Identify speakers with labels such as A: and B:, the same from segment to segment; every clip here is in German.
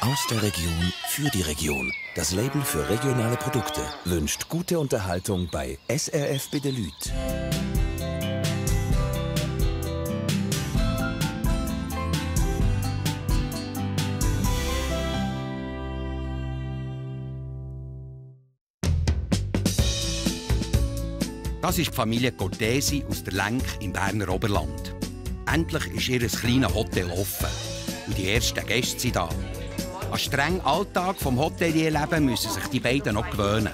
A: Aus der Region für die Region. Das Label für regionale Produkte wünscht gute Unterhaltung bei SRF Bedelüt.
B: Das ist die Familie Cortesi aus der Lenk im Berner Oberland. Endlich ist ihr kleines Hotel offen und die ersten Gäste sind da. An den strengen Alltag vom Hotelierleben müssen sich die beiden noch gewöhnen.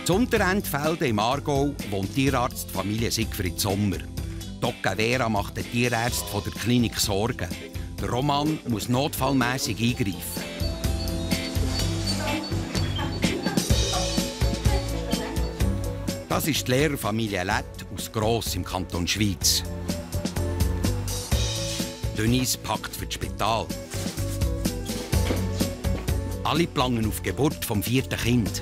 B: Zu Unterendfelden im Aargau wohnt Tierarztfamilie Siegfried Sommer. Dr. Vera macht den Tierärzten von der Klinik Sorgen. Der Roman muss notfallmässig eingreifen. Das ist die Lehrerfamilie Lett aus Gross im Kanton Schwyz. Denise packt für das Spital. Alle planen auf die Geburt vom 4. Kind.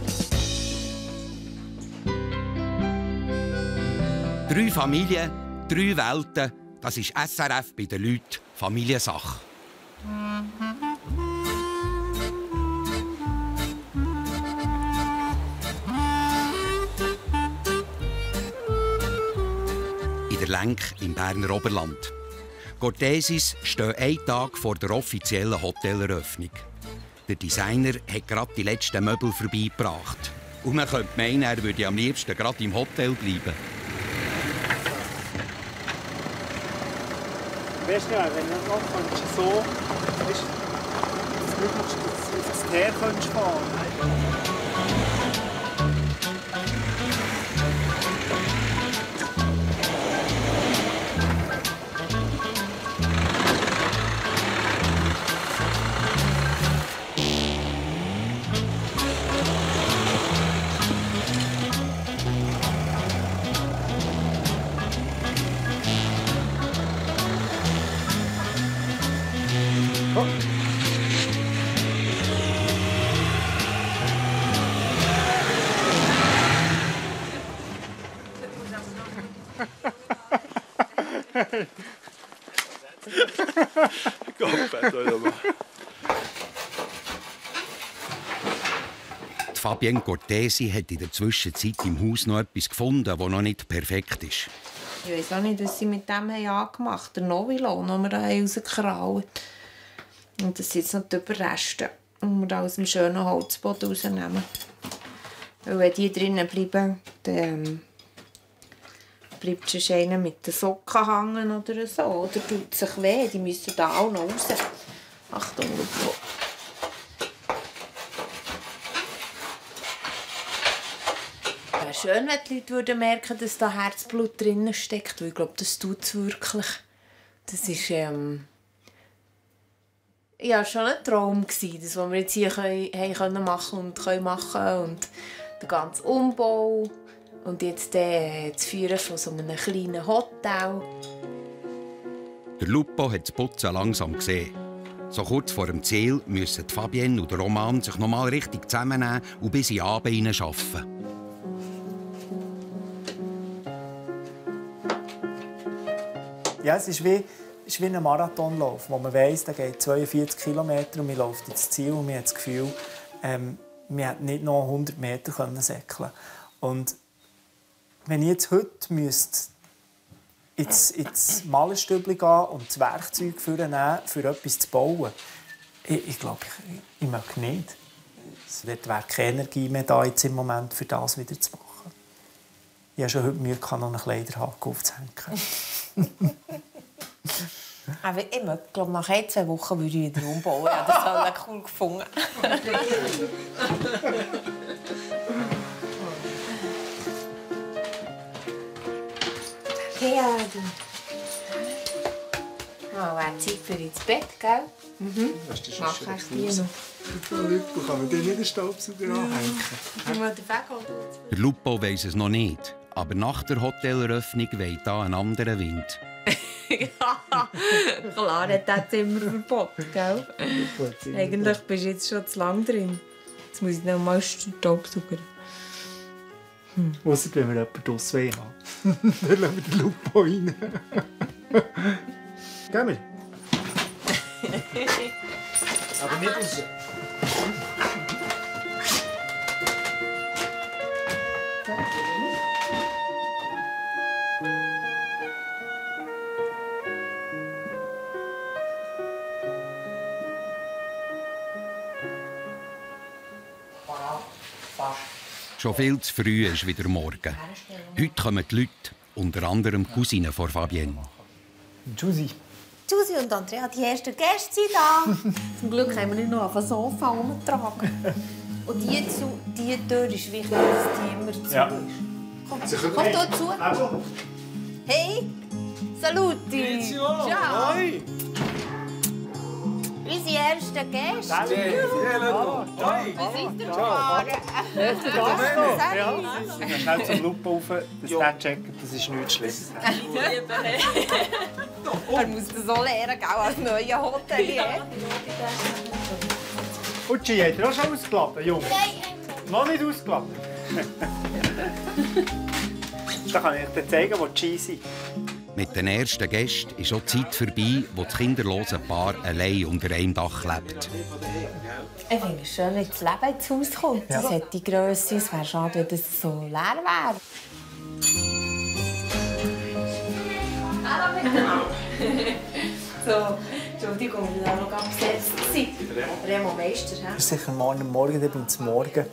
B: 3 Familien, 3 Welten, das ist SRF bei den Leuten Familiensache. In der Lenk im Berner Oberland. Cortesis stehen einen Tag vor der offiziellen Hoteleröffnung. Der Designer hat gerade die letzten Möbel vorbeigebracht. Und man könnte meinen, er würde am liebsten gerade im Hotel bleiben.
C: Weißt du, wenn du noch so weißt, das möglichst auf das Teer fahren
B: Fabienne Cortesi hat in der Zwischenzeit im Haus noch etwas gefunden, das noch nicht perfekt ist.
D: Ich weiss auch nicht, was sie mit dem angemacht haben. Der Novilon, den wir da rausgekraut haben. Und das sind jetzt noch die Überreste, die wir da aus dem schönen Holzboden rausnehmen. Weil wenn die drinnen bleiben, dann bleibt sonst einer mit den Socken hängen oder so. Oder tut sich weh, die müssen da auch noch raus. Achtung, Lupo. Wäre schön, wenn die Leute merken, dass da Herzblut drin steckt. Ich glaube, das tut es wirklich. Das ist ja, schon ein Traum gewesen, das, was wir jetzt hier machen und der ganze Umbau. Und jetzt das Führen von so einem kleinen Hotel.
B: Der Lupo hat das Putzen langsam gesehen. So kurz vor dem Ziel müssen Fabienne und der Roman sich noch mal richtig zusammennehmen und bis in den Abend hineinarbeiten.
C: Ja, es ist wie ein Marathonlauf, wo man weiss, da geht 42 Kilometer und man läuft ins Ziel und man hat das Gefühl, man hätte nicht noch 100 Meter säckeln. Und wenn ich jetzt heute ins Malerstübli gehen und das Werkzeug nehmen, für etwas zu bauen, ich glaube, ich mag nicht. Es wäre keine Energie mehr da jetzt im Moment, für das wieder zu machen. Ich habe schon heute Mühe, noch einen Kleiderhaken aufzuhängen.
D: Aber ich glaube, nach 1-2 Wochen würde ich wieder umbauen. Ja, das habe ich cool gefunden. Ja, du. Oh, wäre Zeit für ins Bett, gell? Mhm. Mach ich dir noch.
C: Kann man dir nicht den Staubsauger anhängen?
B: Der Lupo weiss es noch nicht. Aber nach der Hoteleröffnung weht da ein anderer Wind.
D: Ja, klar hat das Zimmer verboten, gell? Eigentlich bist du jetzt schon zu lange drin. Jetzt muss ich noch mal Staubsauger.
C: Ausser wenn wir jemanden draussen haben. Dann lassen wir den Lupo rein. Gehen wir? Aber nicht raus.
B: Schon viel zu früh ist wieder morgen. Heute kommen die Leute, unter anderem die Cousinen von Fabienne.
C: Giusy.
E: Giusy und Andrea, die ersten Gäste sind da. Zum Glück haben wir nicht noch auf dem Sofa rumgetragen. Und die Tür ist wichtig, dass die immer zu ist. Komm hier zu. Hey, saluti. Ciao. Unsere ersten Gäste.
C: Hallo.
E: Wie seid ihr gefahren?
C: Schnell zum Lupe rauf, dass der checkt, das ist nichts Schlimmes.
E: Er muss das so lernen, als neuer Hotelier.
C: Utschi, hat er auch schon ausgeladen, Junge? Nein. Noch nicht ausgeladen? Da kann ich dir zeigen, wo die Ski sind.
B: Mit den ersten Gästen ist auch die Zeit vorbei, wo das kinderlose Paar allein unter einem Dach lebt.
E: Ich finde es schön, wenn das Leben ins Haus kommt. Das hat die Grösse. Es wäre schade, wenn es so leer wäre. Hallo So, Entschuldigung, ich will auch noch abgesetzt sein. Remo Meister, hä?
C: Das ist sicher morgen beim Morgen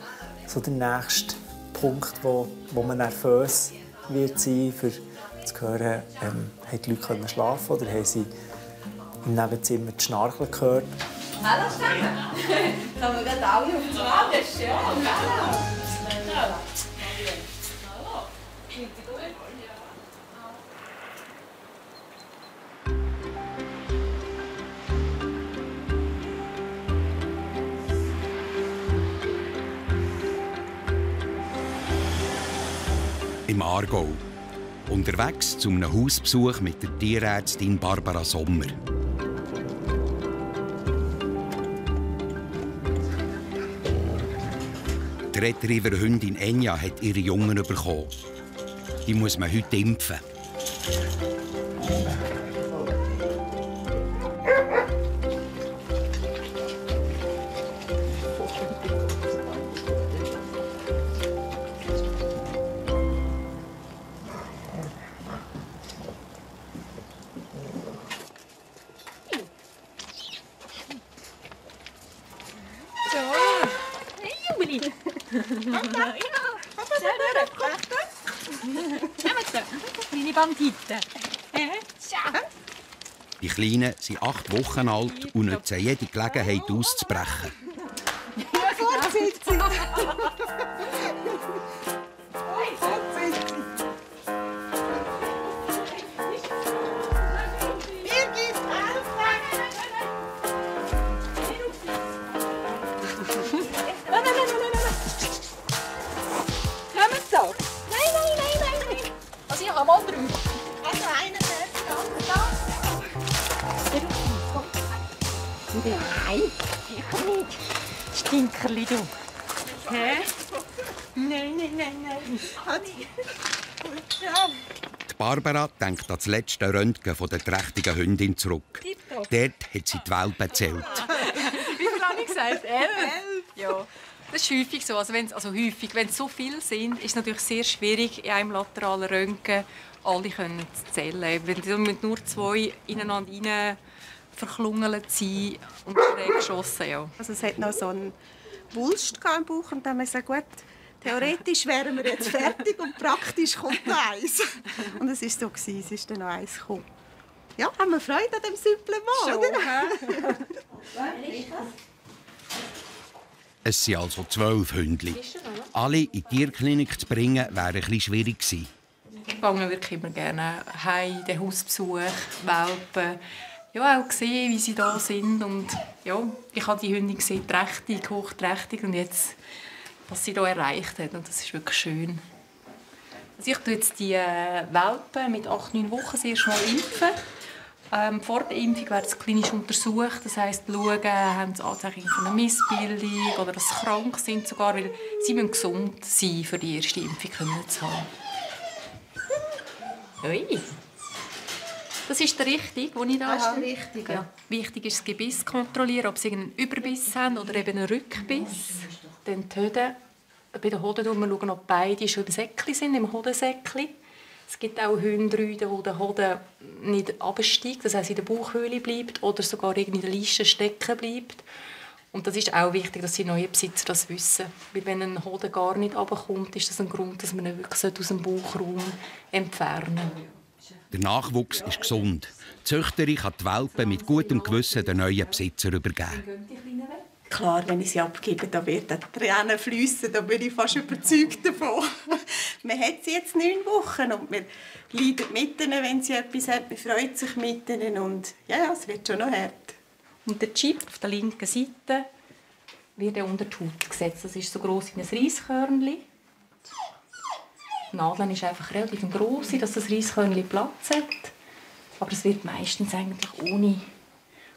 C: so der nächste Punkt, wo man nervös wird sein, für zu hören, haben die Leute schlafen oder haben sie im Nebenzimmer die Schnarchen gehört.
E: Hallo zusammen. Kommen wir gerade alle auf die Frage? Ja, hallo.
B: Im Aargau. Unterwegs zu einem Hausbesuch mit der Tierärztin Barbara Sommer. Die Retriever-Hündin Enja hat ihre Jungen bekommen. Die muss man heute impfen.
F: Kleine Banditen.
B: Die Kleinen sind 8 Wochen alt und nutzen jede Gelegenheit auszubrechen.
F: Nein, sicher nicht. Stinkerli, du. Hä? Nein.
B: Die Barbara denkt an das letzte Röntgen von der trächtigen Hündin zurück. Dort hat sie die Welpen gezählt.
F: Wie viel habe ich gesagt? 11? Ja. Das ist häufig so. Wenn es so viele sind, ist es natürlich sehr schwierig, in einem lateralen Röntgen alle zu zählen. Wenn nur 2 ineinander rein verklungelt sein und schräg geschossen. Ja.
G: Also es hat noch so einen Wulst im Bauch und dann haben wir gesagt, gut, theoretisch wären wir jetzt fertig und praktisch kommt noch eins. Und es war so, es ist dann noch eins gekommen. Ja, haben wir Freude an dem Supplement, oder?
B: Es sind also 12 Hündchen. Alle in die Tierklinik zu bringen, wäre ein bisschen schwierig gewesen.
F: Ich gehe wirklich immer gerne heim, den Hausbesuch, Welpen. Ja, auch sehen, wie sie da sind. Und ja, ich habe die Hündin gesehen, trächtig, hochträchtig. Und jetzt, was sie hier erreicht hat. Und das ist wirklich schön. Also ich tue jetzt die Welpen mit 8-9 Wochen sehr schnell impfen. Vor der Impfung werden sie klinisch untersucht. Das heisst, schauen, haben sie Anzeichen von einer Missbildung oder dass sie krank sind sogar. Weil sie müssen gesund sein, für die erste Impfung zu haben. Ui. Das ist der richtige, den ich da
G: Das ist
F: habe.
G: der richtige.
F: Ja. Wichtig ist, das Gebiss kontrollieren, ob sie einen Überbiss haben oder eben einen Rückbiss. Dann die Hoden. Bei den Hoden schauen wir, ob beide schon im Säckchen sind, im Hodensäckchen. Es gibt auch Hunde, wo der Hoden nicht absteigt, das heisst in der Bauchhöhle bleibt oder sogar in der Leiste stecken bleibt. Und das ist auch wichtig, dass die neuen Besitzer das wissen. Weil wenn ein Hoden gar nicht runterkommt, ist das ein Grund, dass man ihn wirklich aus dem Bauchraum entfernen sollte.
B: Der Nachwuchs ist gesund. Die Züchterin kann die Welpen mit gutem Gewissen den neuen Besitzer übergeben.
G: Klar, wenn ich sie abgebe, da werden Tränen fliessen, da bin ich fast überzeugt davon. Man hat sie jetzt 9 Wochen und man leidet mit ihnen, wenn sie etwas hat. Man freut sich mit ihnen und ja, es wird schon noch hart.
F: Und der Chip auf der linken Seite wird unter die Haut gesetzt. Das ist so gross wie ein Reiskörnchen. Die Nadel ist einfach relativ gross, dass das Reiskörnchen Platz hat. Aber es wird meistens eigentlich ohne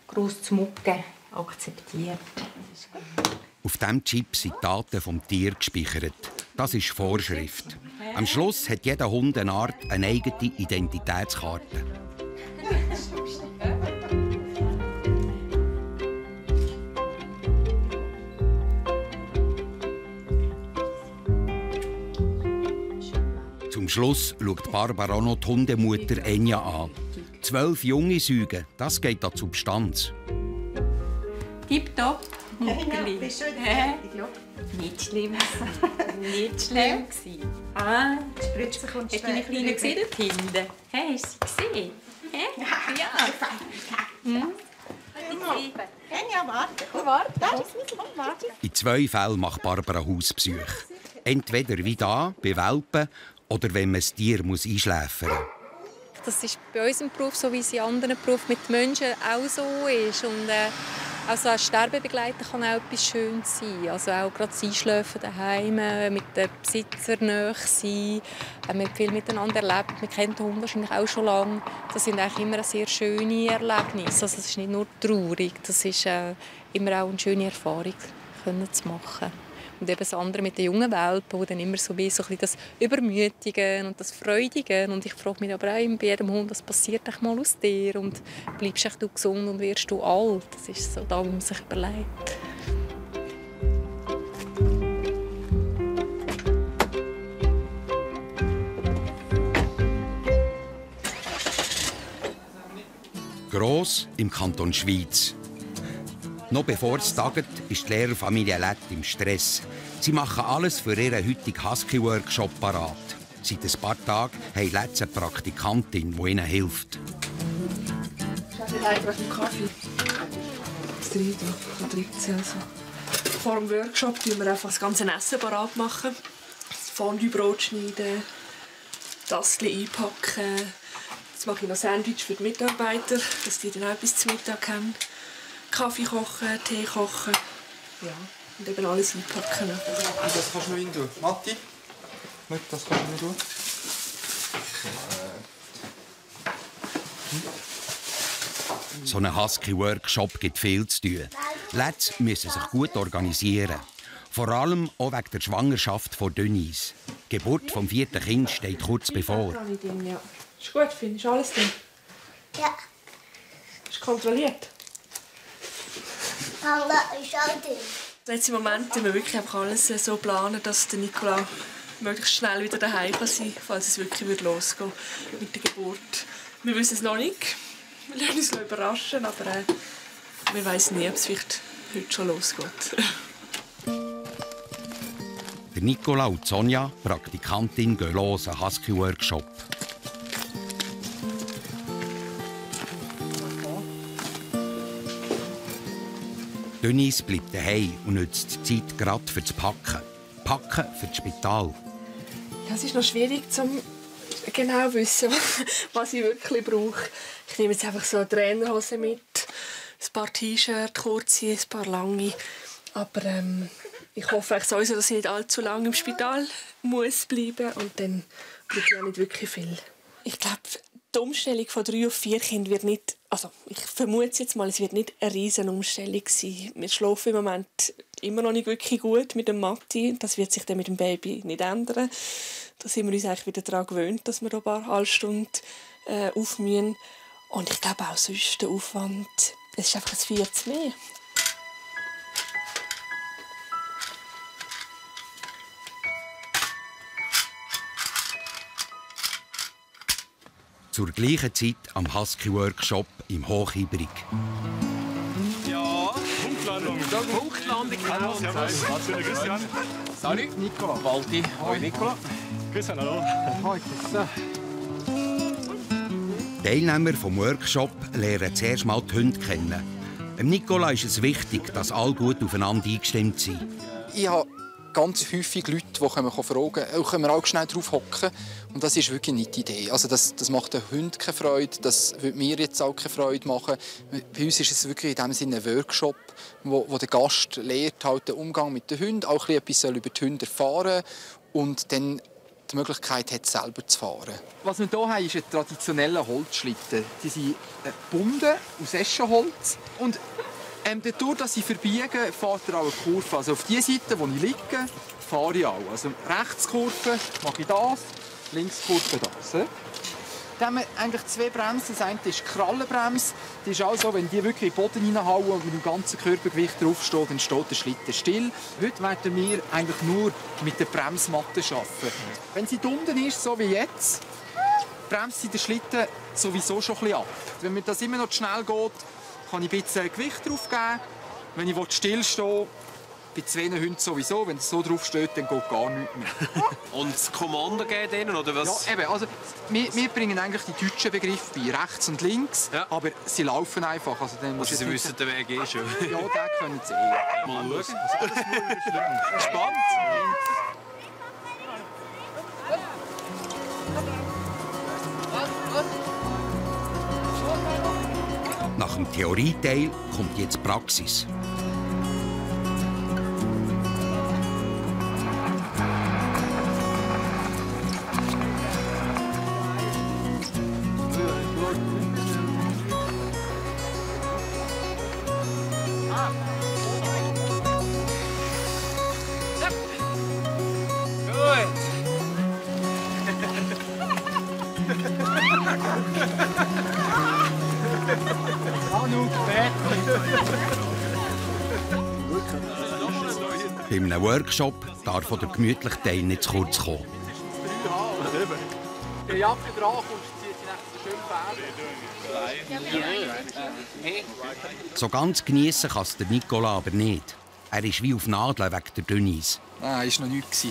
F: gross zu mucken akzeptiert.
B: Auf diesem Chip sind die Daten vom Tier gespeichert. Das ist Vorschrift. Am Schluss hat jeder Hund eine Art eine eigene Identitätskarte. Zum Schluss schaut Barbara noch die Hundemutter Enja an. 12 junge Säuge, das geht an die Substanz.
F: Tipptopp.
G: Muckerli.
F: Nicht schlimm. Nicht schlimm gewesen. Ah,
G: Spritze kommt
F: hast du deine Kleine gesehen dort hinten? Hey, hast du sie gesehen? Ja.
G: Ja, warte. Warte. Warte.
B: In 2 Fällen macht Barbara Hausbesuche. Entweder wie da, bei Welpen, oder wenn man das Tier einschläfern muss.
H: Das ist bei uns im Beruf so, wie es in anderen Berufen mit Menschen auch so ist. Und, also als Sterbebegleiter kann auch etwas Schönes sein. Also auch gerade das Einschlafen daheim, mit den Besitzern nahe sein. Wir haben viel miteinander erlebt. Wir kennen den Hund wahrscheinlich auch schon lange. Das sind eigentlich immer sehr schöne Erlebnisse. Also es ist nicht nur traurig, das ist immer auch eine schöne Erfahrung zu machen. Und eben das andere mit den jungen Welpen, die dann immer so wie so ein bisschen das Übermütigen und das Freudigen. Und ich frage mich aber auch bei jedem Hund, was passiert mal aus dir? Und bleibst du gesund und wirst du alt? Das ist so da, wie man sich überlegt.
B: Gross im Kanton Schwyz. Noch bevor es tagt, ist die Lehrerfamilie Lett im Stress. Sie machen alles für ihren heutigen Husky-Workshop parat. Seit ein paar Tagen haben Lett eine Praktikantin, die ihnen hilft.
I: Ich habe einen Kaffee. Das 13 also. Vor dem Workshop machen wir einfach das ganze Essen parat machen. Das Fondue-Brot schneiden, das einpacken. Jetzt mache ich noch Sandwich für die Mitarbeiter, dass die dann auch etwas zum Mittag haben. Kaffee kochen, Tee kochen. Ja, und eben alles einpacken.
J: Und das kannst du noch rein tun. Matti, das kannst du noch tun.
B: So ein Husky-Workshop gibt viel zu tun. Letts müssen sich gut organisieren. Vor allem auch wegen der Schwangerschaft von Denise. Die Geburt vom 4. Kind steht kurz bevor.
I: Ja. Ist gut, findest du alles drin?
K: Ja.
I: Ist kontrolliert?
K: Mama ist auch drin.
I: Jetzt im Moment planen wir wirklich einfach alles so planen, dass der Nicola möglichst schnell wieder daheim kann sein, falls es wirklich losgehen mit der Geburt. Wir wissen es noch nicht. Wir lassen uns überraschen, aber wir wissen nie, ob es vielleicht heute schon losgeht.
B: Der Nicola und Sonja, Praktikantin, gehen los an Husky-Workshop. Denise bleibt daheim und nutzt die Zeit gerade für das Packen. Packen für das Spital.
I: Ja, es ist noch schwierig, genau zu wissen, was ich wirklich brauche. Ich nehme jetzt einfach so eine Trainerhose mit, ein paar T-Shirts, kurze, ein paar lange. Aber ich hoffe sowieso, dass ich nicht allzu lange im Spital muss bleiben muss. Und dann brauche ich auch nicht wirklich viel. Ich glaube, die Umstellung von 3 auf 4 Kindern wird nicht, also ich vermute jetzt mal, es wird nicht eine riesen Umstellung sein. Wir schlafen im Moment immer noch nicht wirklich gut mit dem Matti. Das wird sich dann mit dem Baby nicht ändern. Da sind wir uns eigentlich wieder daran gewöhnt, dass wir ein paar Halbstunden aufmühen. Und ich glaube auch sonst der Aufwand, es ist einfach ein Viertel mehr.
B: Zur gleichen Zeit am Husky-Workshop im Hochhybrig.
L: Ja, Punktlandung. Punktlandung. Hallo, servus. Christian. Salut. Nicola. Walti. Hoi, Nicola. Christian, hallo. Hoi, Christian.
B: Teilnehmer des Workshops lernen zuerst mal die Hunde kennen. Dem Nicola ist es wichtig, dass alle gut aufeinander eingestimmt sind.
J: Ich habe ganz häufig Leute, die fragen können wir auch schnell drauf hocken. Und das ist wirklich nicht die Idee. Also das macht den Hunden keine Freude, das würde mir jetzt auch keine Freude machen. Bei uns ist es wirklich in dem Sinne ein Workshop, wo der Gast lernt, halt den Umgang mit den Hunden, auch etwas über die Hunde erfahren und dann die Möglichkeit hat, selber zu fahren.
M: Was wir hier haben, ist ein traditioneller Holzschlitten. Die sind gebunden aus Eschenholz. Und dadurch, dass ich verbiege, fährt er auch eine Kurve. Also auf die Seite, wo ich liege, fahre ich auch. Also Rechtskurve mache ich das, Linkskurve das. Dann haben wir eigentlich zwei Bremsen. Das eine ist die Krallenbremse. Die ist auch so, wenn die wirklich in den Boden reinhauen und mit dem ganzen Körpergewicht draufsteht, dann steht der Schlitten still. Heute werden wir eigentlich nur mit der Bremsmatte arbeiten. Wenn sie unten ist, so wie jetzt, bremst sie den Schlitten sowieso schon ein bisschen ab. Wenn mir das immer noch zu schnell geht, kann ich ein bisschen Gewicht drauf geben. Wenn ich stillstehen will, bei 2 Hunden sowieso, wenn es so drauf steht, dann geht gar nichts mehr.
L: Und das Kommando geht ihnen, oder was?
M: Ja, eben. Also, wir bringen eigentlich die deutschen Begriffe bei, rechts und links, ja. Aber sie laufen einfach. Also,
L: sie wissen den Weg eh schon.
M: Ja, den können sie eh.
L: Mal schauen. Spannend.
B: Nach dem Theorieteil kommt jetzt die Praxis. Bei einem Workshop darf der gemütliche Teil nicht zu kurz kommen.
M: Die Jacke dran und zieht sie schön fern.
B: So ganz geniessen kann es der Nicola aber nicht. Er ist wie auf Nadeln wegen der Dünnis.
J: Nein, das war noch nichts.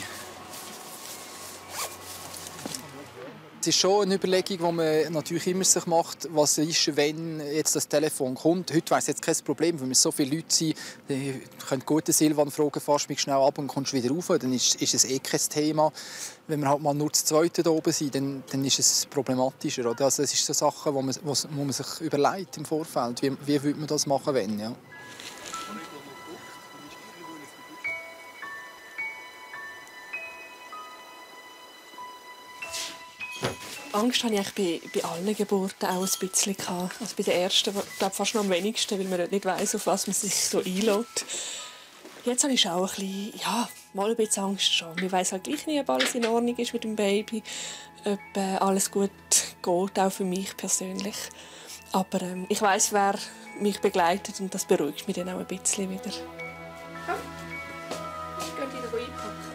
J: Es ist schon eine Überlegung, die man natürlich immer sich macht, was ist, wenn jetzt das Telefon kommt. Heute wäre es jetzt kein Problem, weil wir so viele Leute sind, die können gute Silvan fragen, fahrst mich schnell ab und kommst wieder rauf, dann ist es eh kein Thema. Wenn wir halt mal nur zu zweit da oben sind, dann ist es problematischer. Oder? Also es ist so Sachen, wo man sich überlegt im Vorfeld, wie würde man das machen, wenn, ja.
I: Angst hatte ich bei allen Geburten auch ein bisschen. Also bei der ersten, glaube fast noch am wenigsten, weil man nicht weiss, auf was man sich so einlässt. Jetzt habe ich auch ein bisschen, ja, mal ein bisschen Angst schon. Man weiss halt gleich nicht, ob alles in Ordnung ist mit dem Baby, ob alles gut geht, auch für mich persönlich. Aber ich weiss, wer mich begleitet und das beruhigt mich dann auch ein bisschen wieder. Ja. Könnt ihr wieder einpacken?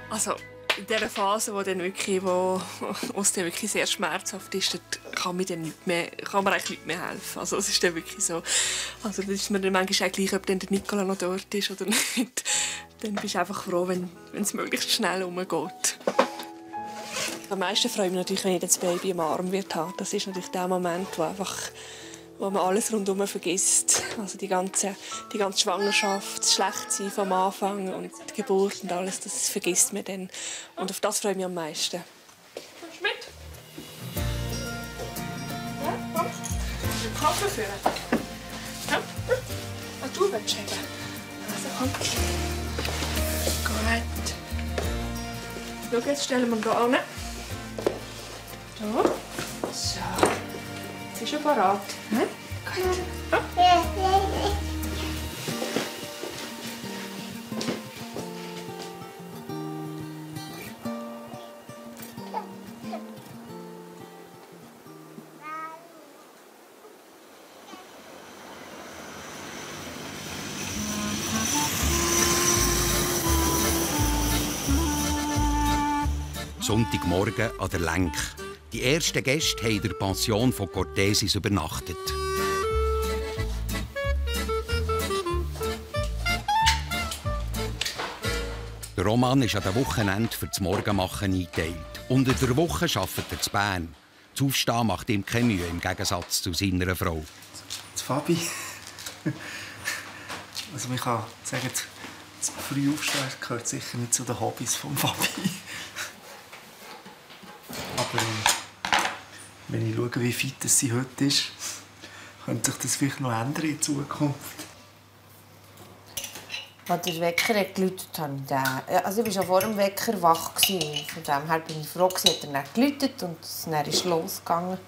I: Also in dieser Phase, wo es dann wirklich sehr schmerzhaft ist, kann mir eigentlich nicht mehr helfen. Also es ist dann wirklich so. Also das ist mir dann manchmal auch gleich, ob dann der Nicola noch dort ist oder nicht. Dann bist du einfach froh, wenn es möglichst schnell umgeht. Am meisten freue ich mich natürlich, wenn ich das Baby im Arm habe. Das ist natürlich der Moment, wo man alles rundherum vergisst. Also die ganze Schwangerschaft, das Schlechtsein vom Anfang und die Geburt und alles, das vergisst man dann. Und auf das freue ich mich am meisten. Kommst du mit? Ja, komm. Kaffee führen. Ja. Ah, du willst eben. Also komm. Gut. Schau, jetzt stellen wir hier hin. So. Jetzt ist er bereit. Hm? Gut. Ja.
B: Sonntagmorgen an der Lenk. Die ersten Gäste haben in der Pension von Cortesis übernachtet. Der Roman ist an den Wochenenden für das Morgenmachen eingeteilt. Unter der Woche arbeitet er in Bern. Das Aufstehen macht ihm keine Mühe, im Gegensatz zu seiner Frau.
C: Das Fabi. Also man kann sagen, das früh Aufstehen gehört sicher nicht zu den Hobbys von Fabi. Aber wenn ich schaue, wie fit sie heute ist, könnte sich das vielleicht noch ändern in Zukunft.
D: Als der Wecker geläutet hat, also ich war schon vor dem Wecker wach. Von dem her bin ich froh, dass er dann geläutet und dann ist losgegangen.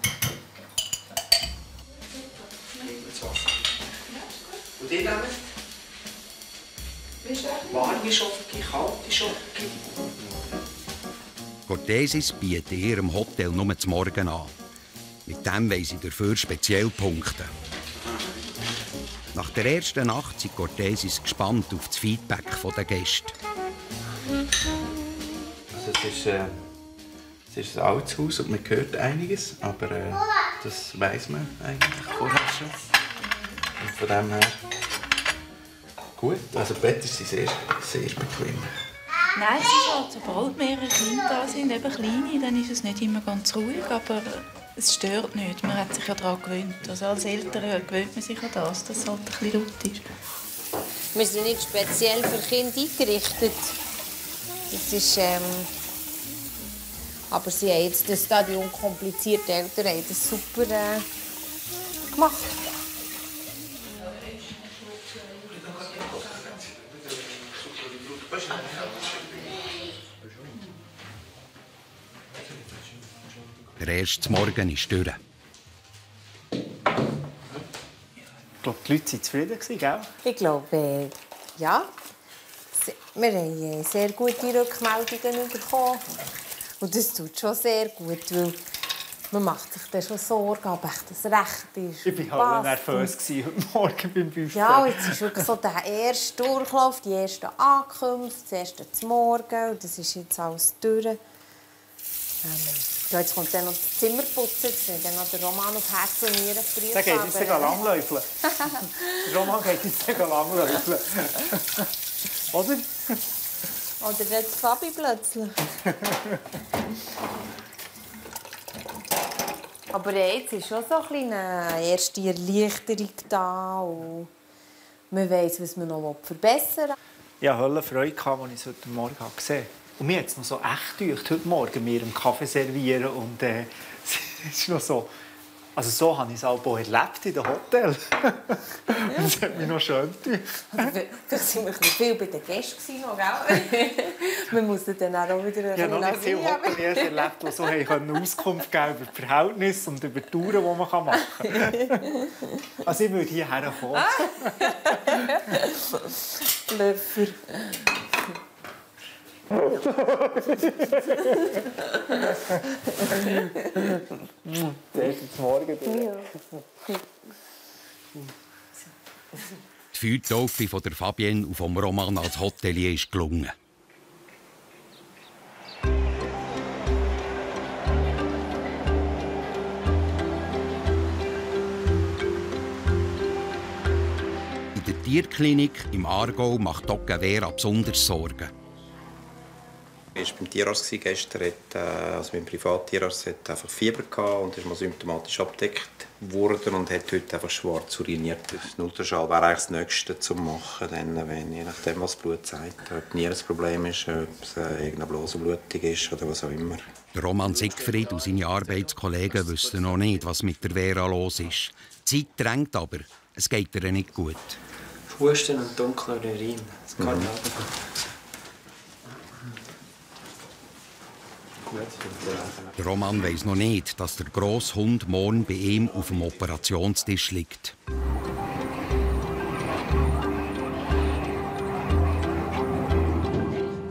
N: Und die nehmen? Warme Schoki, kalte Schoki.
B: Cortesis bietet in ihrem Hotel nur zum Morgen an. Mit dem wollen sie dafür speziell punkten. Nach der ersten Nacht sind Cortesis gespannt auf das Feedback der Gäste.
N: Also es ist ein altes Haus und man hört einiges, aber das weiss man eigentlich vorher schon. Und von dem her gut. Also die Betten sind sehr, sehr bequem.
O: Nein, es ist halt, sobald mehrere Kinder da sind, eben kleine, dann ist es nicht immer ganz ruhig, aber es stört nicht. Man hat sich ja daran gewöhnt. Also als Eltern gewöhnt man sich an das, dass es halt ein bisschen laut ist.
D: Wir sind nicht speziell für Kinder eingerichtet. Das ist, aber sie haben jetzt das da, die unkomplizierten Eltern haben das super gemacht.
B: Der erste Morgen ist durch.
C: Ich glaube, die Leute waren zufrieden, gell?
D: Ich glaube, ja. Wir haben sehr gute Rückmeldungen bekommen. Und das tut schon sehr gut, weil man macht sich dann schon Sorgen, ob das recht ist.
C: Ich war nervös heute Morgen beim Buffet.
D: Ja, jetzt ist wirklich so der erste Durchlauf, die ersten Ankünfte, das erste Morgen. Und das ist jetzt alles durch. Ja, jetzt kommt dann noch das Zimmerputzen. Jetzt sind dann noch der Roman auf Herz und Nieren früh.
C: Der geht jetzt langläufeln. Der Roman geht jetzt langläufeln. Oder?
D: Oder jetzt Fabi plötzlich. Aber jetzt ist schon so eine erste Erleichterung da. Und man weiss, was man noch verbessern will.
C: Ich hatte Höllenfreude, als ich es heute Morgen gesehen habe. Und mir hat es noch so echt gedacht, heute Morgen mir einen Kaffee servieren. Und es ist noch so. Also so habe ich es auch erlebt in den Hotels. Das hat mich noch schön gedacht.
D: Vielleicht waren wir ein bisschen viel bei den Gästen noch, gell? Wir mussten dann auch wieder
C: ich habe noch nicht viele Hoteliers erlebt, die so Auskunft geben über die Verhältnisse und über die Touren, die man machen kann. Also ich würde hierher kommen.
D: Löffer.
C: Zuerst Morgen.
B: Die Feuertaufe von der Fabienne und vom Roman als Hotelier ist gelungen. In der Tierklinik im Aargau macht Dr. Vera besonders Sorgen.
P: Er war beim Tierarzt gestern, also beim Privattierarzt, hat einfach Fieber gehabt und ist mal symptomatisch abgedeckt worden und hat heute einfach schwarz uriniert. Ein Ultraschall wäre eigentlich das Nächste zu machen, wenn, je nachdem, was das Blut sagt, ob nie ein Problem ist, ob es irgendeine Blasenblutung ist oder was auch immer.
B: Der Roman Siegfried und seine Arbeitskollegen wissen noch nicht, was mit der Vera los ist. Die Zeit drängt aber, es geht ihr nicht gut.
Q: Husten und dunkler Urin, das kann ich
B: Der Roman weiss noch nicht, dass der grosse Hund morgen bei ihm auf dem Operationstisch liegt.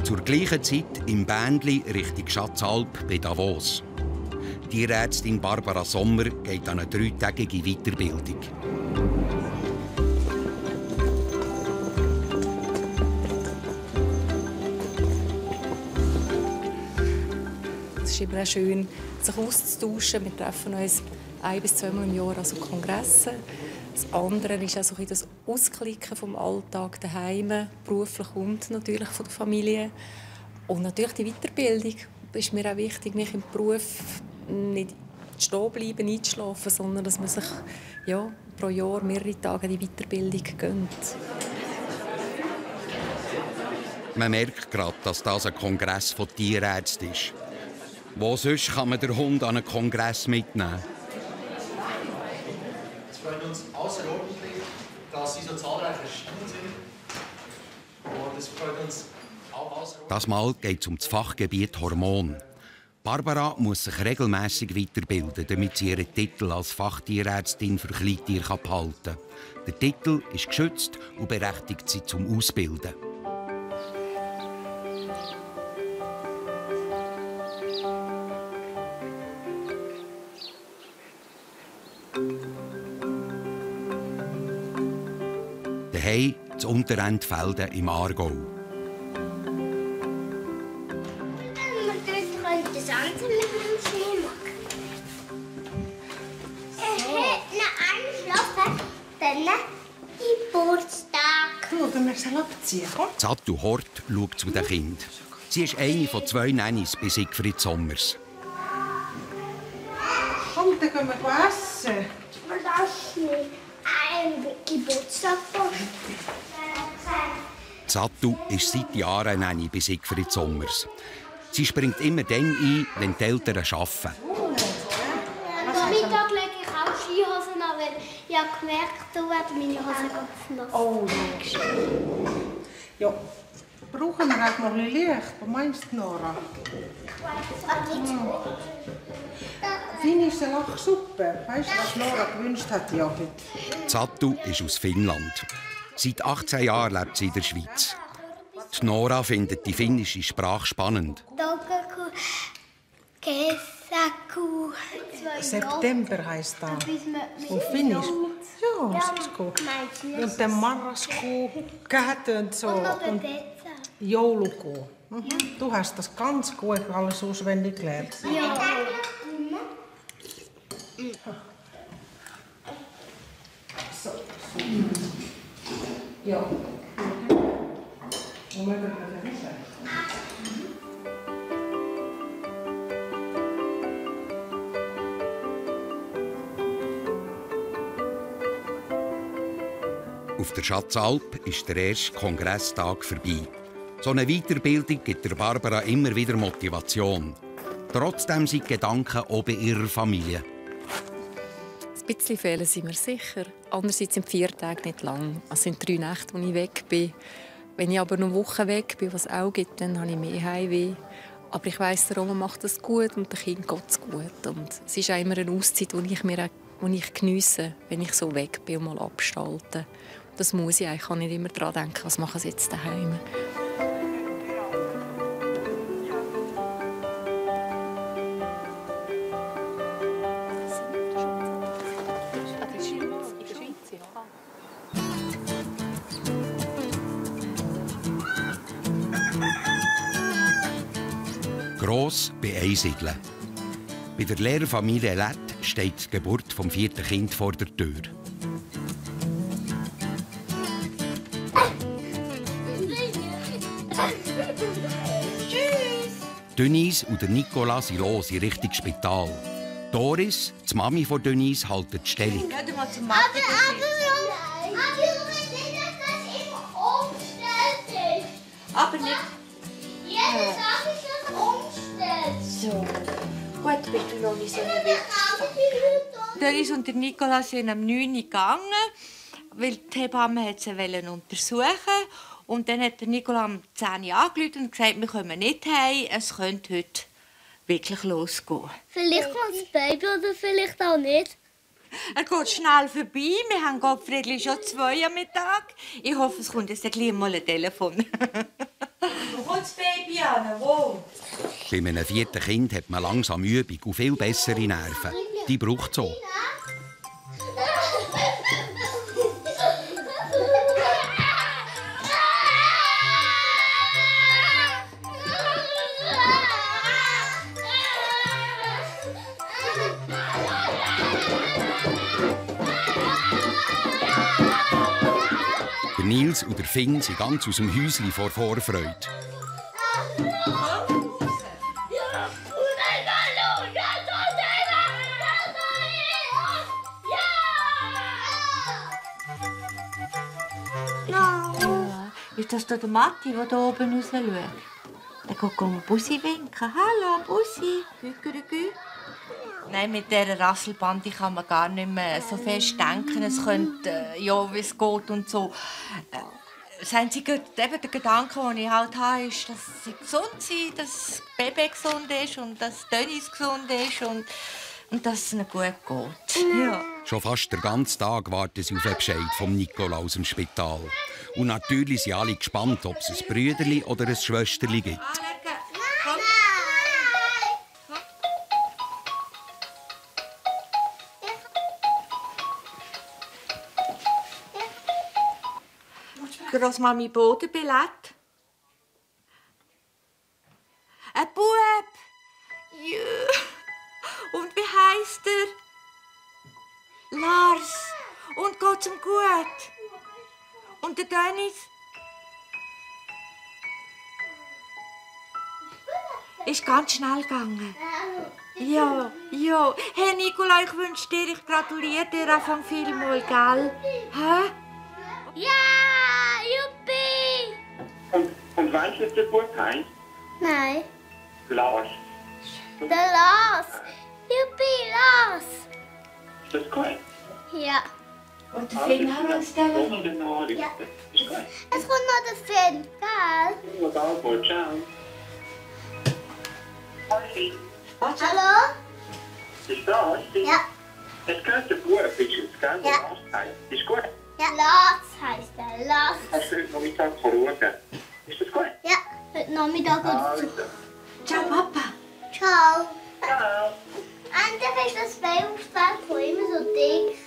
B: Zur gleichen Zeit im Bändli Richtung Schatzalp bei Davos. Die Tierärztin Barbara Sommer geht an eine 3-tägige Weiterbildung.
H: Es ist immer auch schön, sich auszutauschen. Wir treffen uns 1- bis 2 Mal im Jahr, also Kongresse. Das andere ist auch so das Ausklicken vom Alltag daheim, beruflich und natürlich von der Familie. Und natürlich die Weiterbildung. Es ist mir auch wichtig, mich im Beruf nicht stehen bleiben, einzuschlafen, sondern dass man sich pro Jahr mehrere Tage die Weiterbildung gönnt.
B: Man merkt gerade, dass das ein Kongress von Tierärzten ist. Wo sonst kann man den Hund an einen Kongress mitnehmen?
L: Es freut uns außerordentlich, dass Sie so zahlreich erschienen sind. Und es freut uns auch außerordentlich.
B: Das Mal geht es um das Fachgebiet Hormon. Barbara muss sich regelmässig weiterbilden, damit sie ihren Titel als Fachtierärztin für Kleintiere behalten kann. Der Titel ist geschützt und berechtigt sie zum Ausbilden. Daheim zu Unterendfelden im Aargau. Zatu Hort schaut zu den Kindern. Sie ist eine von 2 Nannies bei Siegfried Sommers.
R: Komm, dann gehen wir essen.
K: Das ist ein Geburtstagpost.
B: Zatu ist seit Jahren Nanny bei Siegfried Sommers. Sie springt immer dann ein, wenn die Eltern arbeiten.
K: Am Mittag lege ich auch Skihosen an, weil ich habe gemerkt, da werden meine Hosen ganz nass.
R: Oh, ja. Brauchen wir auch noch ein bisschen Licht? Was meinst du, Nora? Feine ist eine Lachsuppe. Weißt du, was Nora gewünscht hat? Ja, heute.
B: Zatu ist aus Finnland. Seit 18 Jahren lebt sie in der Schweiz. Die Nora findet die finnische Sprache spannend.
K: Toukoku, kesäku.
R: September heisst das. Und Finnisch? Ja, das ist gut. Und dann Marraskuu, Käthe und so. Und Joulukuu. Du hast das ganz gut alles auswendig gelernt.
K: Ja.
R: So. Ja.
B: Auf der Schatzalp ist der erste Kongresstag vorbei. So eine Weiterbildung gibt der Barbara immer wieder Motivation. Trotzdem sind die Gedanken auch bei ihrer Familie.
H: Ein bisschen fehlen sind mir sicher. Andererseits sind 4 Tage nicht lang. Es sind 3 Nächte, wo ich weg bin. Wenn ich aber noch eine Woche weg bin, was es auch gibt, dann habe ich mehr Heimweh. Aber ich weiss, der Oma macht das gut und dem Kind geht es gut. Und es ist auch immer eine Auszeit, die ich geniesse, wenn ich so weg bin und mal abschalte. Das muss ich. Ich kann nicht immer daran denken, was machen sie jetzt daheim.
B: Gross beeinsiedeln. Bei der Lehrerfamilie Lett steht die Geburt vom 4. Kind vor der Tür. Denise und Nicola sind los in Richtung Spital. Doris, die Mami von Denise, hält die Stellung.
K: Aber wenn das immer umstellt ist.
E: Aber nicht.
K: Jeden Tag ist das umstellt.
E: So. Gut, bist du noch nicht so nervös. Doris und Nicola sind am 9 Uhr gegangen, weil die Hebamme sie untersuchen. Und dann hat Nicola am 10 Uhr angerufen und gesagt, wir kommen nicht heim, es könnte heute wirklich losgehen.
K: Vielleicht mal das Baby oder vielleicht auch nicht.
E: Er geht schnell vorbei. Wir haben Gottfriedli schon 2 am Mittag. Ich hoffe, es kommt jetzt gleich mal ein Telefon. Wo kommt das Baby an? Wo?
B: Bei einem 4. Kind hat man langsam Übung und viel bessere Nerven. Die braucht es auch. Nils und der Finn sind ganz aus dem Häuschen vor Vorfreude.
E: Ist das der Matti, der hier oben raus schaut? Der geht Bussi winken. Hallo, Bussi. Gü. Nein, mit dieser Rasselbande kann man gar nicht mehr so fest denken. Es könnte, ja, wie es geht und so. Das einzige, eben der Gedanke, den ich halt habe, ist, dass sie gesund sind, dass das Baby gesund ist und dass Dennis gesund ist und dass es ihnen gut geht. Ja.
B: Schon fast den ganzen Tag warten sie auf einen Bescheid vom Nicola aus dem Spital. Und natürlich sind alle gespannt, ob es ein Brüderli oder ein Schwesterli gibt.
E: Großmami Bodenbillett. Ein Bub. Ja. Und wie heisst er? Lars. Und geht's ihm gut? Und der Dennis? Ist ganz schnell gegangen. Ja. Hey Nicola, ich wünsche dir, ich gratuliere dir Anfang vielmal, gell? Hä?
K: Ja, juppie!
S: Und weißt du, was der Bub heißt?
K: Nein.
S: Lars.
K: Der Lars. Juppie, Lars.
S: Ist das gut?
K: Ja.
E: Und der Finn haben wir uns da.
K: Ja. Es kommt noch der Finn, gell?
S: Ja, danke, ciao.
K: Hallo?
S: Ist das?
K: Ja.
S: Es gehört der Bub, ist es, gell?
K: Ja.
S: Lars heißt. Ist gut?
K: Ja, Lars heisst er. Lars.
S: Hast du heute Nachmittag schauen? Ist das gut?
K: Ja, heute Nachmittag oder so.
E: Ciao, Papa.
K: Ciao.
S: Ciao.
K: Endlich ist das Bein von immer so dick.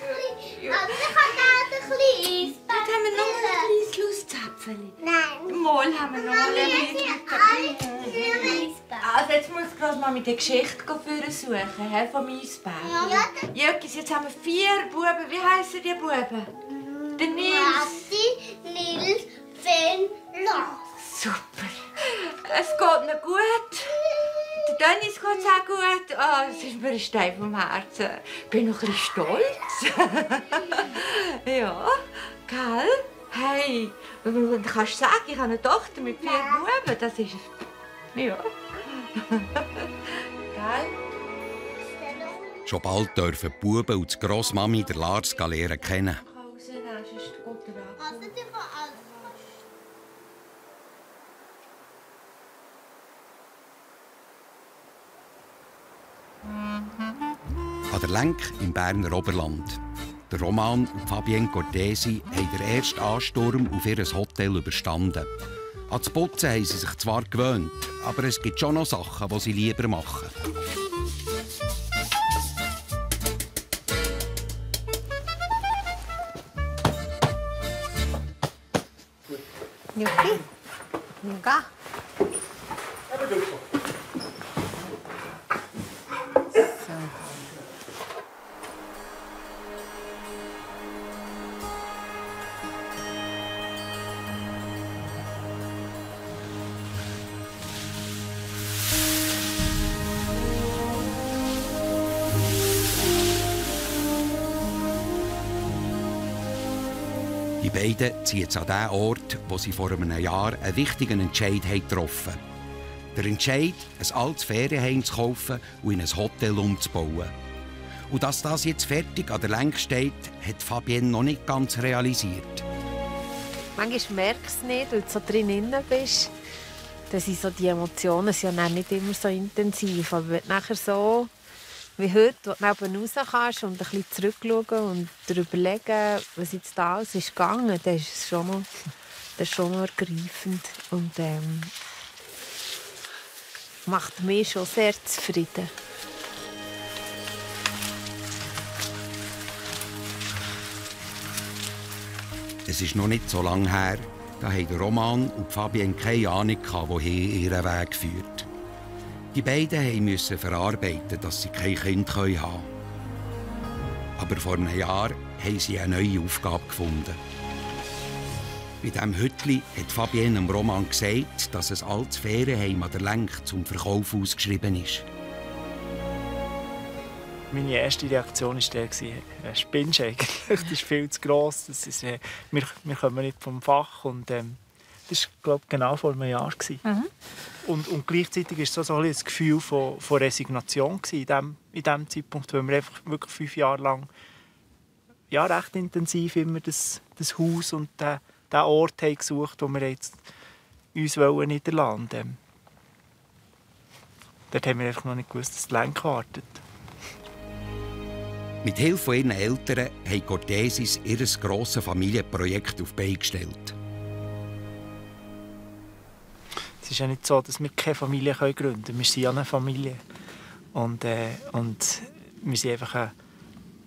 K: Aber ich habe gerne ein kleines Bein.
E: Jetzt haben wir noch mal ein kleines Lustzäpfchen.
K: Nein.
E: Mal haben wir noch mal ein
K: kleines Bein.
E: Also jetzt muss Großmami die Geschichte suchen, vom Eisbär.
K: Ja.
E: Jöckis, jetzt haben wir 4 Buben. Wie heissen die Buben? Der Nils.
K: Matti, Nils, Finn, Lars.
E: Super. Es geht mir gut. Der Dennis geht es auch gut. Oh, es ist mir ein Stein vom Herzen. Ich bin noch ein bisschen stolz. Ja, gell? Hey, du kannst sagen, ich habe eine Tochter mit 4 Buben. Das ist... Ja. Gell?
B: Schon bald dürfen die Buben und die Grossmami der Lars lernen kennen. An der Lenk im Berner Oberland. Der Roman und Fabienne Cortesi haben den ersten Ansturm auf ihr Hotel überstanden. An das Putzen haben sie sich zwar gewöhnt, aber es gibt schon noch Sachen, die sie lieber machen.
E: Juppie. Nuga.
B: Die beiden ziehen jetzt an den Ort, wo sie vor einem Jahr einen wichtigen Entscheid getroffen haben. Der Entscheid, ein altes Ferienheim zu kaufen und in ein Hotel umzubauen. Und dass das jetzt fertig an der Lenk steht, hat Fabienne noch nicht ganz realisiert.
D: Manchmal merkst du es nicht, weil du so drin bist. Dann sind so die Emotionen sind ja nicht immer so intensiv. Aber wenn du nachher so wie heute, wo du neben raus kannst und ein bisschen zurückschauen und dir überlegen, was jetzt da alles ist gegangen, dann ist es schon noch ergreifend. Und macht mich schon sehr zufrieden.
B: Es ist noch nicht so lange her, da haben Roman und Fabienne keine Ahnung, wohin ihren Weg führt. Die beiden mussten verarbeiten, dass sie kein Kind haben können. Aber vor einem Jahr haben sie eine neue Aufgabe gefunden. Bei diesem Hütli hat Fabienne dem Roman gesagt, dass ein altes Ferienheim an der Lenk zum Verkauf ausgeschrieben ist.
C: Meine erste Reaktion war, spinnst du eigentlich? Das ist viel zu gross. Das ist, wir kommen nicht vom Fach. Und, das war, glaube ich, genau vor einem Jahr. Und gleichzeitig war es so ein Gefühl von Resignation in diesem Zeitpunkt, weil wir einfach wirklich 5 Jahre lang recht intensiv immer das Haus und den Ort haben gesucht, wo wir jetzt uns niederlassen wollten. Dort haben wir einfach noch nicht gewusst, dass die Lenk wartet.
B: Mit Hilfe von ihren Eltern haben Cortesis ihr grosses Familienprojekt auf die Beine gestellt.
C: Es ist ja nicht so, dass wir keine Familie gründen können. Wir sind ja eine Familie. Und wir sind einfach eine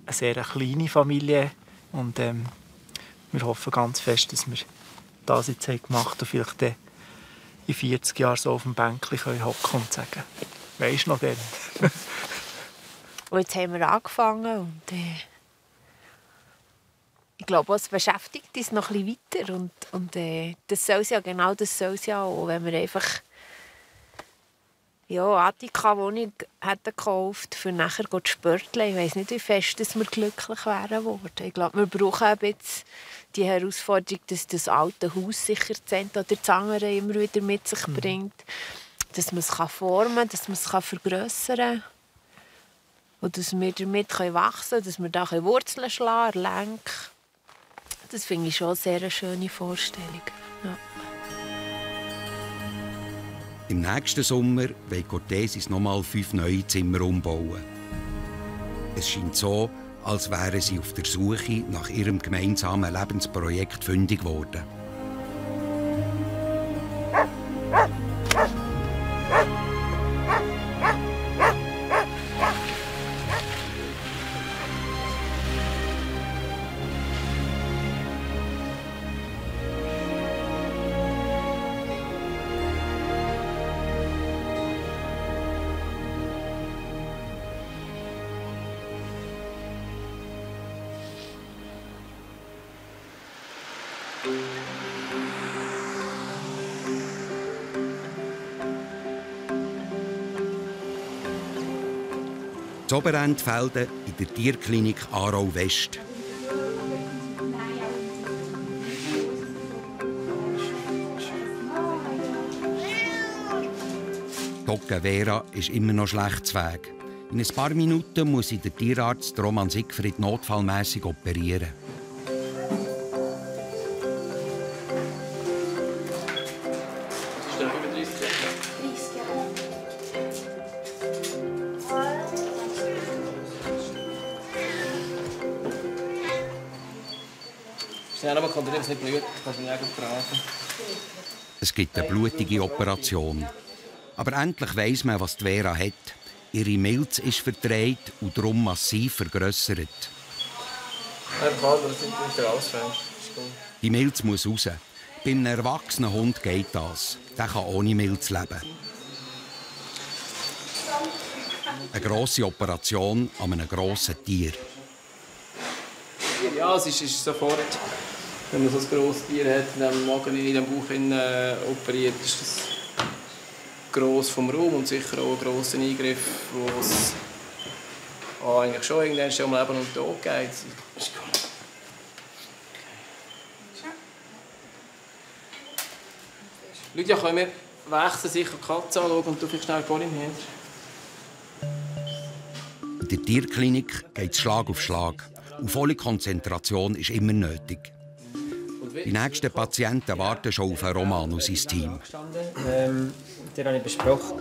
C: sehr kleine Familie. Und wir hoffen ganz fest, dass wir das jetzt gemacht haben und vielleicht dann in 40 Jahren so auf dem Bänkchen hocken und sagen, weisst du noch denn?
E: Und jetzt haben wir angefangen und ich glaube, es beschäftigt uns noch ein bisschen weiter. Und das soll es ja, genau das soll es ja auch. Wenn wir einfach Attika-Wohnung hätten gekauft, für nachher zu spörteln, ich weiss nicht, wie fest dass wir glücklich wären worden. Ich glaube, wir brauchen ein bisschen die Herausforderung, dass das alte Haus sicher oder das andere immer wieder mit sich bringt. Dass man es formen kann, dass man es vergrössern kann. Und dass wir damit wachsen können, dass wir da Wurzeln schlagen, Lenk. Das finde ich schon eine sehr schöne Vorstellung. Ja.
B: Im nächsten Sommer will Cortesis nochmal 5 neue Zimmer umbauen. Es scheint so, als wären sie auf der Suche nach ihrem gemeinsamen Lebensprojekt fündig geworden. Das Oberendfelden in der Tierklinik Aarau-West. Dogge Vera ist immer noch schlechtsweg. In ein paar Minuten muss sie der Tierarzt Roman Siegfried notfallmässig operieren. Es gibt eine blutige Operation. Aber endlich weiss man, was die Vera hat. Ihre Milz ist verdreht und darum massiv vergrössert. Die Milz muss raus. Bei einem erwachsenen Hund geht das. Der kann ohne Milz leben. Eine grosse Operation an einem grossen Tier.
Q: Ja, es ist sofort, wenn man so ein grosses Tier hat, in dem Magen, in dem Bauch operiert, ist das gross vom Raum und sicher auch ein grosser Eingriff, wo es eigentlich schon irgendwann um Leben und Tod geht. Lydia, können wir wechseln, sicher die Katze anschauen und du vielleicht schnell vor ihm her?
B: In der Tierklinik geht es Schlag auf Schlag. Und volle Konzentration ist immer nötig. Die nächsten Patienten warten schon auf einen Roman und sein Team.
Q: Den habe ich besprochen.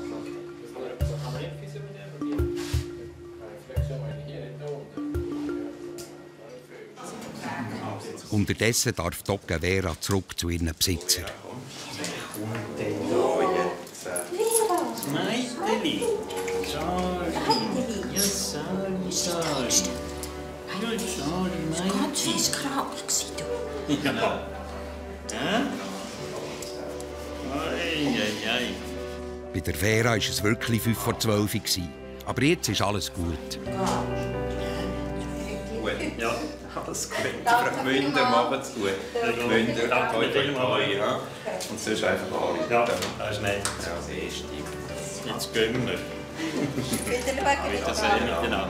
B: Unterdessen darf Dogge Vera zurück zu ihren Besitzer.
T: Meiteli! Sorry! Ja, sorry!
E: Das war ganz fest krank, du.
T: Ja. Hä? Ei.
B: Bei der Vera war es wirklich 11:55. Aber jetzt ist alles gut.
T: Ja.
P: Alles gut. Frau Münder, macht's gut. Münder, toi, toi, toi. Ja. Und sonst einfach alle.
T: Ja, das ist nett.
P: Ja, das Erste.
T: Jetzt gehen wir. Wiedersehen miteinander.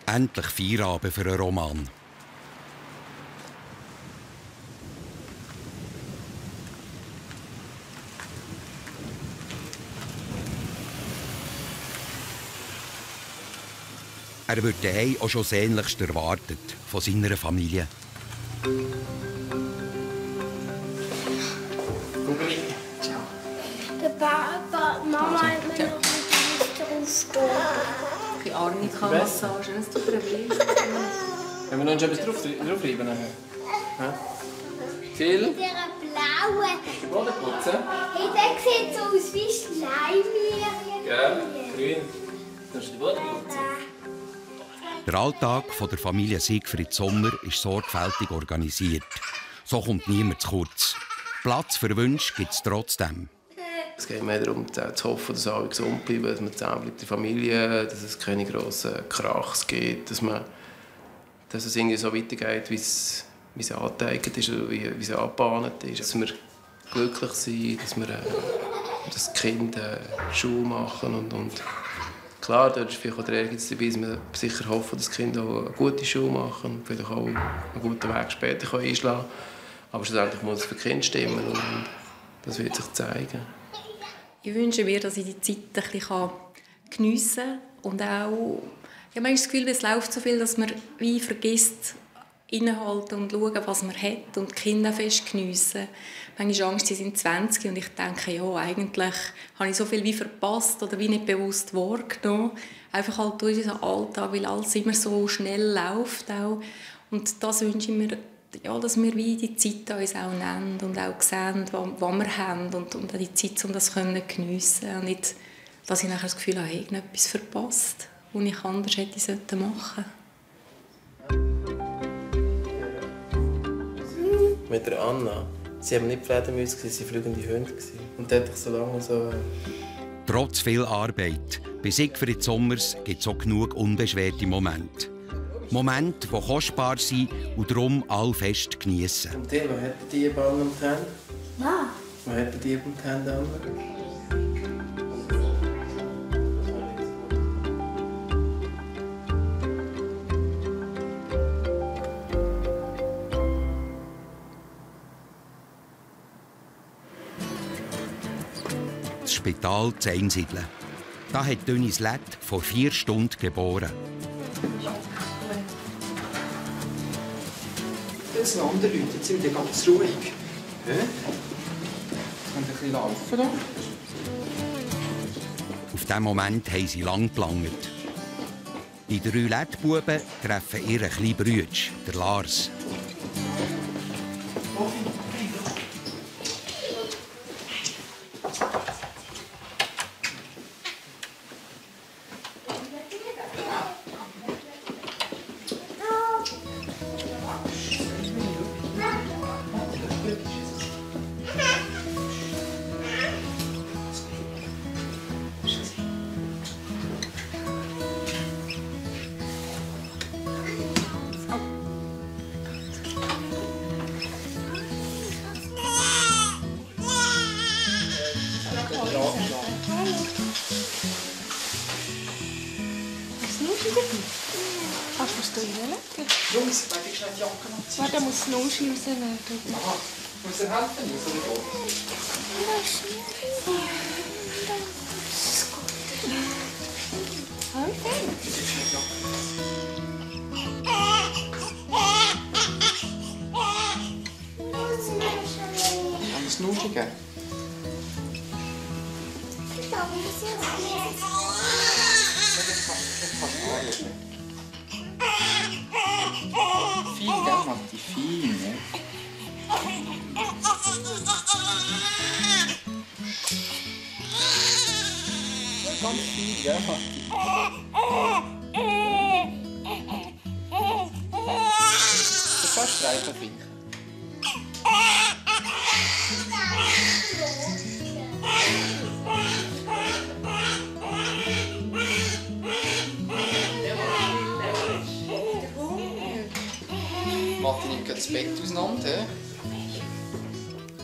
B: Endlich Feierabend für einen Roman. Er wird daheim auch schon sehnlichst erwartet von seiner Familie.
K: Der Papa, Mama hat mir noch ein bisschen draufgegeben.
H: Die Arnika-Massage, das tut mir weh.
Q: Wenn wir noch etwas draufreiben nachher. Phil?
K: Mit dieser blauen.
Q: Den Boden putzen?
K: Hey, der sieht so aus wie Schleim.
Q: Ja, grün. Das ist der Boden putzen.
B: Der Alltag der Familie Siegfried Sommer ist sorgfältig organisiert. So kommt niemand zu kurz. Platz für Wünsche gibt es trotzdem.
Q: Es geht mehr darum, zu hoffen, dass alle gesund bleiben, dass man zusammen bleibt in der Familie, dass es keine grossen Krachs gibt, dass es irgendwie so weitergeht, wie es angeteigt ist, wie es angebahnt ist. Dass wir glücklich sind, dass wir das Kind Schule machen und klar, da ist vielleicht auch der Ehrgeiz dabei, dass wir sicher hoffen, dass die Kinder auch eine gute Schule machen und vielleicht auch einen guten Weg später einschlagen können. Aber schlussendlich muss es für die Kinder stimmen und das wird sich zeigen.
H: Ich wünsche mir, dass ich die Zeit ein bisschen geniessen kann und auch, ich habe das Gefühl, es läuft so viel, dass man wie vergisst, innehalten und schauen, was man hat und die Kinder fest geniessen. Manchmal habe Angst, sie sind 20 und ich denke, ja, eigentlich habe ich so viel wie verpasst oder wie nicht bewusst wahrgenommen. Einfach halt durch diesen Alltag, weil alles immer so schnell läuft auch. Und das wünsche ich mir, ja, dass wir wie die Zeit uns auch nennen und auch sehen, was wir haben und auch die Zeit, um das zu geniessen. Und nicht, dass ich nachher das Gefühl habe, ich habe etwas verpasst, was ich anders hätte machen sollen.
Q: Mit der Anna. Sie waren nicht Fledermäuse, sie waren fliegende Hunde. Und dort so lange so...
B: Trotz viel Arbeit, bei Siegfried Sommers gibt es auch genug unbeschwerte Momente. Momente, die kostbar sind und darum alle fest geniessen.
Q: Und wer hat die Diebe an den Händen?
K: Was?
Q: Wer hat die Diebe an den Händen?
B: Das Spital zu Einsiedeln. Da hat Dennis Lett vor 4 Stunden geboren.
J: Das sind andere Leute, jetzt sind wir ganz ruhig. Ja? Wir können ein bisschen laufen. Da.
B: Auf diesen Moment haben sie lang gelangt. Die 3 Lettbuben treffen ihren kleinen Bruder, der Lars.
J: Jungs, weil ich schnell die Jacke anziehen.
I: Warte, muss das Noschi rausnehmen.
J: Aha, muss er helfen? Kann das Noschi geben? Fein, gell, Matti? Fein, ne? ganz fein, gell, Kathi? Das war Streifen, finde ich. Matti nimmt das Bett auseinander.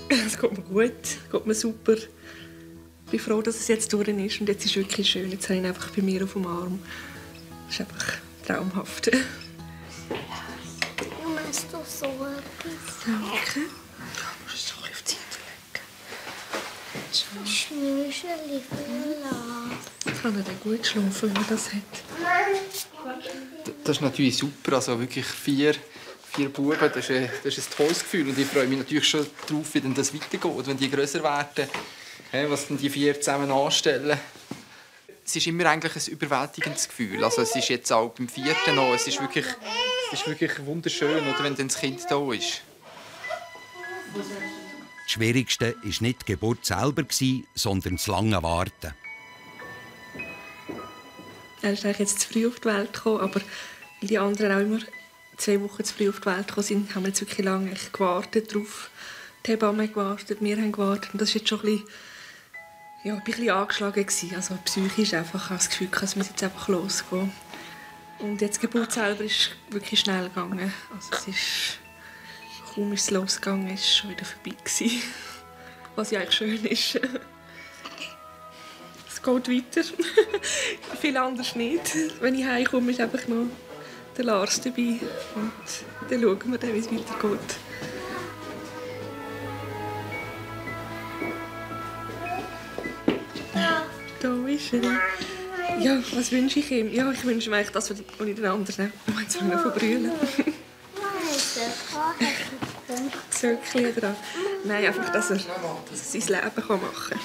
I: Es geht mir gut, es geht mir super. Ich bin froh, dass es jetzt durch ist und jetzt ist es wirklich schön. Jetzt habe ich ihn einfach bei mir auf dem Arm. Das ist einfach traumhaft.
K: Du machst doch so etwas.
I: Danke. Du musst es doch auf die Seite legen.
K: Schnürchen verlassen.
I: Kann er dann gut schlafen, wenn er das hat?
J: Das ist natürlich super, also wirklich vier Buben, das ist ein tolles Gefühl. Und ich freue mich natürlich schon darauf, wie das weitergeht, wenn die grösser werden, was dann die 4 zusammen anstellen. Es ist immer eigentlich ein überwältigendes Gefühl. Also es ist jetzt auch beim 4. noch, es ist wirklich wunderschön, oder, wenn dann das Kind da ist.
B: Das Schwierigste war nicht die Geburt selber, sondern das lange Warten.
I: Er ist eigentlich jetzt zu früh auf die Welt gekommen, aber weil die anderen auch immer 2 Wochen zu früh auf die Welt gekommen sind, haben wir jetzt wirklich lange gewartet darauf. Die Hebamme gewartet, wir haben gewartet. Und das war jetzt schon ein bisschen angeschlagen. Also psychisch einfach. Ich habe das Gefühl, es muss jetzt einfach losgehen. Und jetzt die Geburt selber ist wirklich schnell gegangen. Also kaum ist es losgegangen, ist es schon wieder vorbei gewesen. Was ja eigentlich schön ist. Es geht weiter. Viel anders nicht. Wenn ich heimkomme, ist einfach noch der Lars dabei. Und dann schauen wir, wie es weitergeht. Da ist er. Ja, was wünsche ich ihm? Ja, ich wünsche ihm eigentlich das, was ich den anderen jetzt von brüllen. Zöckchen dran. Nein, einfach, dass er sein Leben machen kann.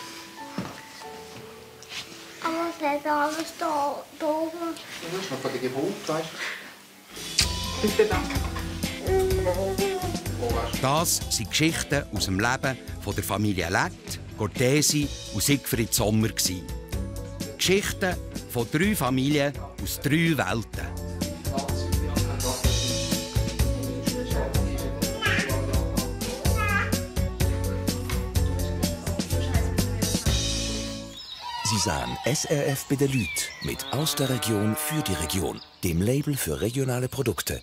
K: Aber es hat alles da oben.
J: Das ist noch von der Geburt, weißt du?
I: Bitte danke.
B: Das sind Geschichten aus dem Leben der Familie Lett, Cortesi und Siegfried Sommer. Geschichten von 3 Familien aus 3 Welten.
A: Sie sahen SRF bei der Lüt mit «Aus der Region für die Region», dem Label für regionale Produkte.